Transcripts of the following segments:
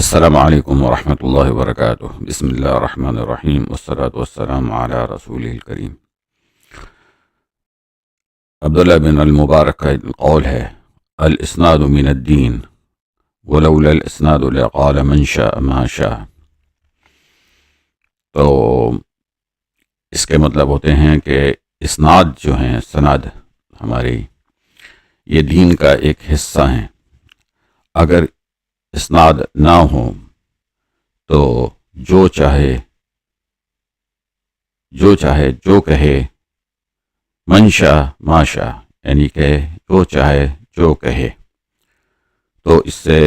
السلام علیکم ورحمۃ اللہ وبرکاتہ۔ بسم اللہ الرحمن الرحیم والصلاة والسلام علی رسول الکریم۔ عبداللہ بن المبارک کا قول ہے، الاسناد من الدین ولولا الاسناد لقال من شاء ما شاء۔ تو اس کے مطلب ہوتے ہیں کہ اسناد جو ہیں، سند ہماری، یہ دین کا ایک حصہ ہیں۔ اگر اسناد نہ ہو تو جو چاہے جو کہے، منشا ماشا، یعنی کہ جو چاہے جو کہے، تو اس سے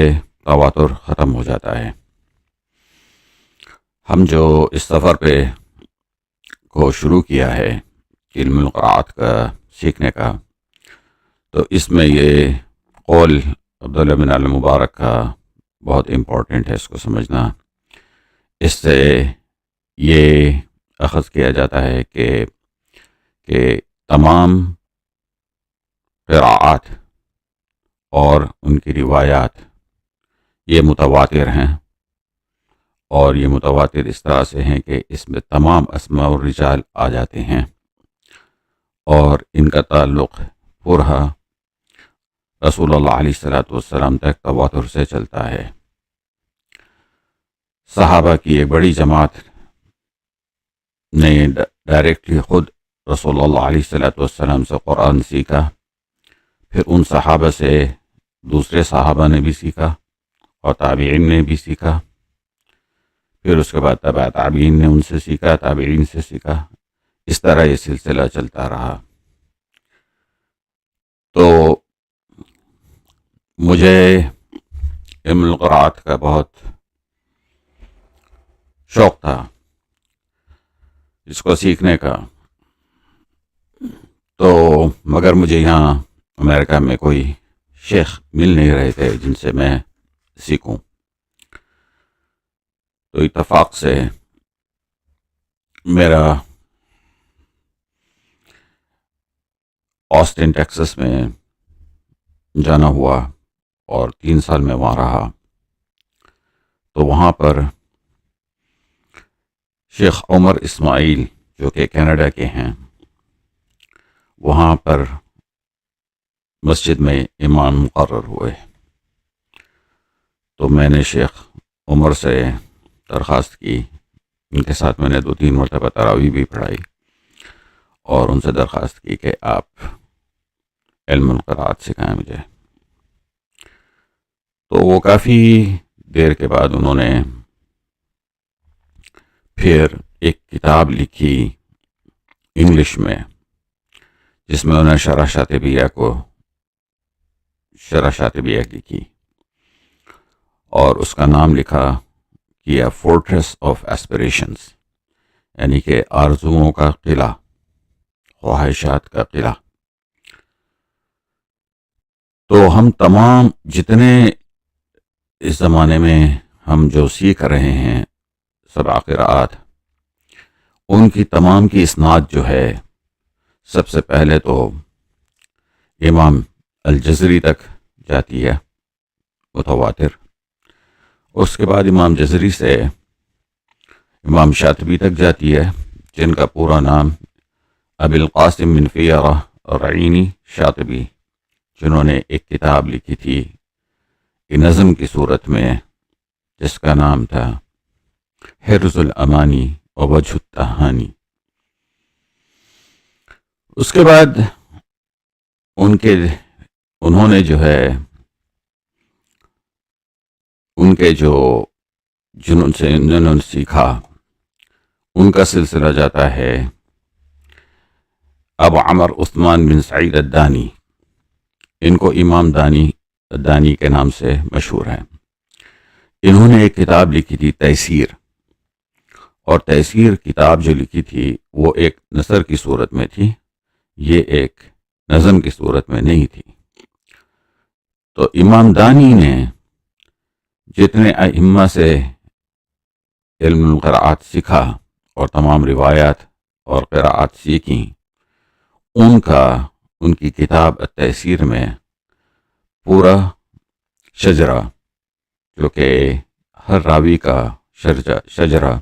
تواتر ختم ہو جاتا ہے۔ ہم جو اس سفر پہ کو شروع کیا ہے علم القراءات کا سیکھنے کا، تو اس میں یہ قول عبداللہ بن المبارک کا بہت امپورٹنٹ ہے، اس کو سمجھنا۔ اس سے یہ اخذ کیا جاتا ہے کہ تمام قراءات اور ان کی روایات یہ متواتر ہیں، اور یہ متواتر اس طرح سے ہیں کہ اس میں تمام اسماء والرجال آ جاتے ہیں، اور ان کا تعلق پورا رسول اللہ علیہ السلام تک تواتر سے چلتا ہے۔ صحابہ کی ایک بڑی جماعت نے ڈائریکٹلی خود رسول اللہ علیہ السلام سے قرآن سیکھا، پھر ان صحابہ سے دوسرے صحابہ نے بھی سیکھا، اور تابعین نے بھی سیکھا، پھر اس کے بعد تبع تابعین نے ان سے سیکھا، تابعین سے سیکھا، اس طرح یہ سلسلہ چلتا رہا۔ تو مجھے علم القراءات کا بہت شوق تھا اس کو سیکھنے کا، تو مگر مجھے یہاں امریکہ میں کوئی شیخ مل نہیں رہے تھے جن سے میں سیکھوں۔ تو اتفاق سے میرا آسٹن ٹیکساس میں جانا ہوا، اور 3 سال میں وہاں رہا۔ تو وہاں پر شیخ عمر اسماعیل جو کہ کینیڈا کے ہیں، وہاں پر مسجد میں امام مقرر ہوئے۔ تو میں نے شیخ عمر سے درخواست کی، ان کے ساتھ میں نے 2-3 مرتبہ تراویح بھی پڑھائی، اور ان سے درخواست کی کہ آپ علم القراءات سکھائیں مجھے۔ تو وہ کافی دیر کے بعد انہوں نے پھر ایک کتاب لکھی انگلش میں، جس میں انہوں نے شرح شاطبیہ لکھی، اور اس کا نام لکھا کیا فورٹریس آف ایسپریشنز، یعنی کہ آرزوؤں کا قلعہ، خواہشات کا قلعہ۔ تو ہم تمام جتنے اس زمانے میں ہم جو سیکھ رہے ہیں سبع قراءات، ان کی تمام کی اسناد جو ہے، سب سے پہلے تو امام الجزری تک جاتی ہے متواتر، اس کے بعد امام جزری سے امام شاطبی تک جاتی ہے، جن کا پورا نام ابی القاسم بن فیرہ الرعینی شاطبی، جنہوں نے ایک کتاب لکھی تھی نظم کی صورت میں، جس کا نام تھا حرز الامانی و وجہ التہانی۔ اس کے بعد انہوں نے جو ہے ان کے جنہوں نے سیکھا، ان کا سلسلہ جاتا ہے ابو عمر عثمان بن سعید الدانی، ان کو امام دانی کے نام سے مشہور ہیں۔ انہوں نے ایک کتاب لکھی تھی تیسیر، اور تیسیر کتاب جو لکھی تھی وہ ایک نثر کی صورت میں تھی، یہ ایک نظم کی صورت میں نہیں تھی۔ تو امام دانی نے جتنے ائمہ سے علم القراءات سیکھا اور تمام روایات اور قراءات سیکھیں، ان کی کتاب التیسیر میں پورا شجرہ جو کہ ہر راوی کا شجرہ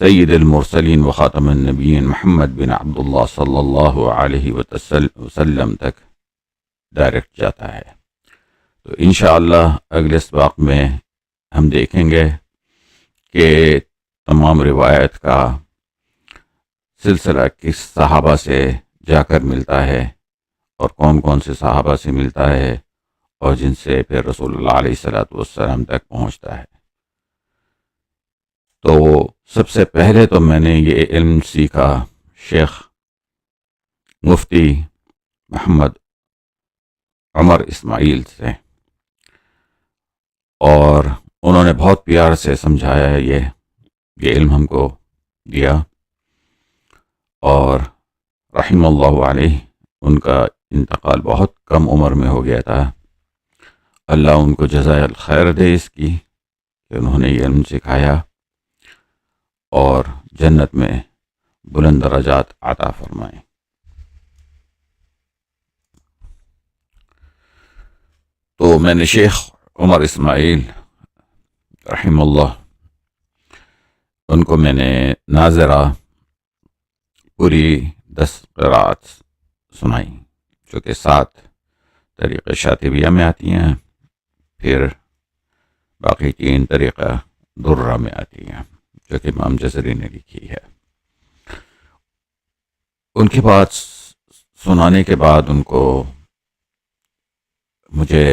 سید المرسلین و خاتم النبیین محمد بن عبداللہ صلی اللہ علیہ وسلم تک ڈائریکٹ جاتا ہے۔ تو انشاءاللہ اگلے سباق میں ہم دیکھیں گے کہ تمام روایت کا سلسلہ کس صحابہ سے جا کر ملتا ہے اور کون کون سے صحابہ سے ملتا ہے اور جن سے پھر رسول اللہ علیہ الصلوۃ والسلام تک پہنچتا ہے۔ تو سب سے پہلے تو میں نے یہ علم سیکھا شیخ مفتی محمد عمر اسماعیل سے، اور انہوں نے بہت پیار سے سمجھایا ہے، یہ علم ہم کو دیا، اور رحم اللہ علیہ، ان کا انتقال بہت کم عمر میں ہو گیا تھا۔ اللہ ان کو جزائے الخیر دے اس کی کہ انہوں نے یہ علم سکھایا اور جنت میں بلند درجات عطا فرمائے۔ تو میں نے شیخ عمر اسماعیل رحم اللہ، ان کو میں نے ناظرہ پوری 10 قرات سنائی، جو کہ 7 طریقہ شاطبیہ میں آتی ہیں، پھر باقی 3 طریقہ درہ میں آتی ہیں، جو کہ امام جزری نے لکھی ہے۔ ان کے بعد سنانے کے بعد ان کو مجھے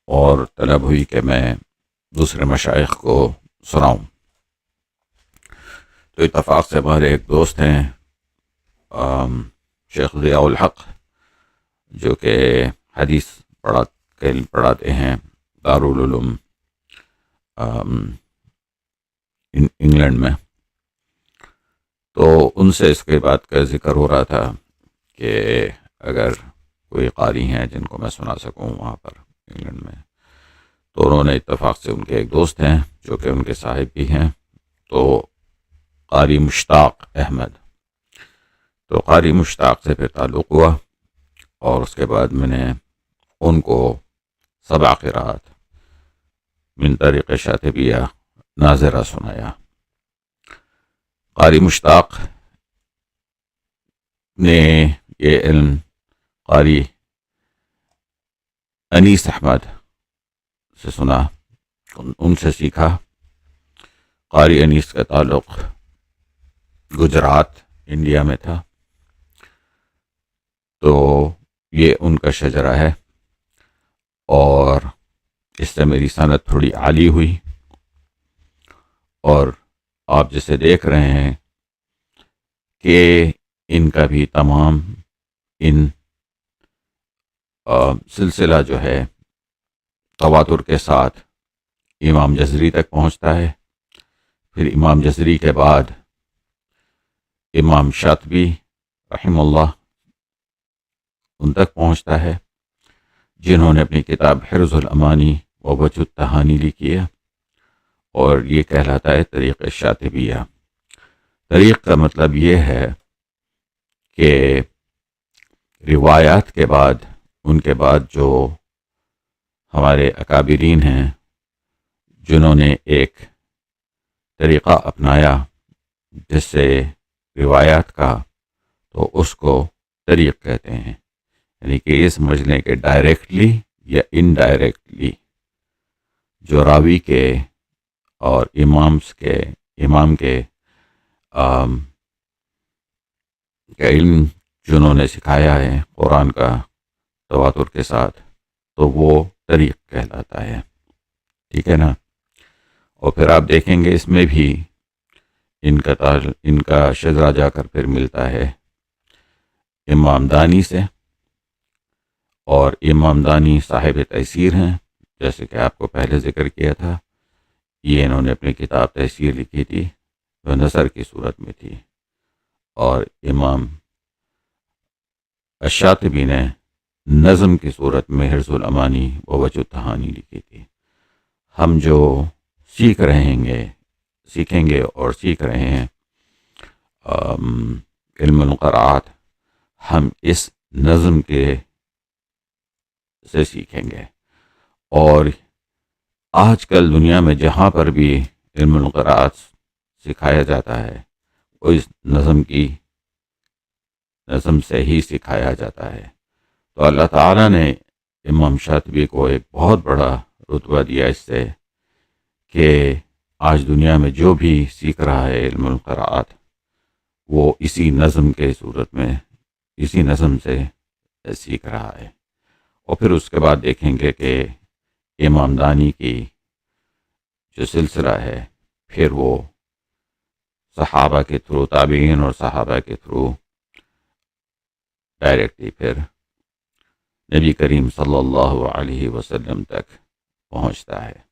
اور طلب ہوئی کہ میں دوسرے مشائخ کو سناؤں۔ تو اتفاق سے ہمارے ایک دوست ہیں شیخ ضیاء الحق، جو کہ حدیث پڑھاتے ہیں دارالعلوم انگلینڈ میں۔ تو ان سے اس کے بات کا ذکر ہو رہا تھا کہ اگر کوئی قاری ہیں جن کو میں سنا سکوں وہاں پر انگلینڈ میں، تو انہوں نے اتفاق سے ان کے ایک دوست ہیں جو کہ ان کے صاحب بھی ہیں، تو قاری مشتاق احمد، تو قاری مشتاق سے پھر تعلق ہوا، اور اس کے بعد میں نے ان کو 7 قرات من طریق شاطبیہ ناظرہ سنایا۔ قاری مشتاق نے یہ علم قاری انیس احمد سے سنا، ان سے سیکھا۔ قاری انیس کا تعلق گجرات انڈیا میں تھا، تو یہ ان کا شجرہ ہے، اور اس سے میری سند تھوڑی عالی ہوئی، اور آپ جسے دیکھ رہے ہیں کہ ان کا بھی تمام ان سلسلہ جو ہے تواتر کے ساتھ امام جزری تک پہنچتا ہے، پھر امام جزری کے بعد امام شاطبی رحم اللہ ان تک پہنچتا ہے، جنہوں نے اپنی کتاب حرز الامانی و وجہ التہانی لکھی ہے، اور یہ کہلاتا ہے طریق شاطبیہ۔ طریق کا مطلب یہ ہے کہ روایات کے بعد، ان کے بعد جو ہمارے اکابرین ہیں جنہوں نے ایک طریقہ اپنایا جس سے روایات کا، تو اس کو طریق کہتے ہیں، یعنی کہ یہ سمجھ لیں کہ ڈائریکٹلی یا انڈائریکٹلی جو راوی کے اور امام کے علم جنہوں نے سکھایا ہے قرآن کا تواتر کے ساتھ، تو وہ طریق کہلاتا ہے، ٹھیک ہے نا۔ اور پھر آپ دیکھیں گے اس میں بھی ان کا شجرہ جا کر پھر ملتا ہے امام دانی سے، اور امام دانی صاحب تیسیر ہیں، جیسے کہ آپ کو پہلے ذکر کیا تھا، یہ انہوں نے اپنی کتاب تیسیر لکھی تھی جو نثر کی صورت میں تھی، اور امام الشاطبی نے نظم کی صورت میں حرز الامانی و وجہ التہانی لکھی تھی۔ ہم جو سیکھیں گے اور سیکھ رہے ہیں علم القراءات، ہم اس نظم کے سے سیکھیں گے، اور آج کل دنیا میں جہاں پر بھی علم القراءات سکھایا جاتا ہے وہ اس نظم سے ہی سکھایا جاتا ہے. تو اللہ تعالیٰ نے امام شاطبی کو ایک بہت بڑا رتبہ دیا اس سے کہ آج دنیا میں جو بھی سیکھ رہا ہے علم القراءات وہ اسی نظم کے صورت میں اسی نظم سے سیکھ رہا ہے. اور پھر اس کے بعد دیکھیں گے کہ امام دانی کی جو سلسلہ ہے پھر وہ صحابہ کے تھرو تابعین اور صحابہ کے تھرو ڈائریکٹلی پھر نبی کریم صلی اللہ علیہ وسلم تک پہنچتا ہے.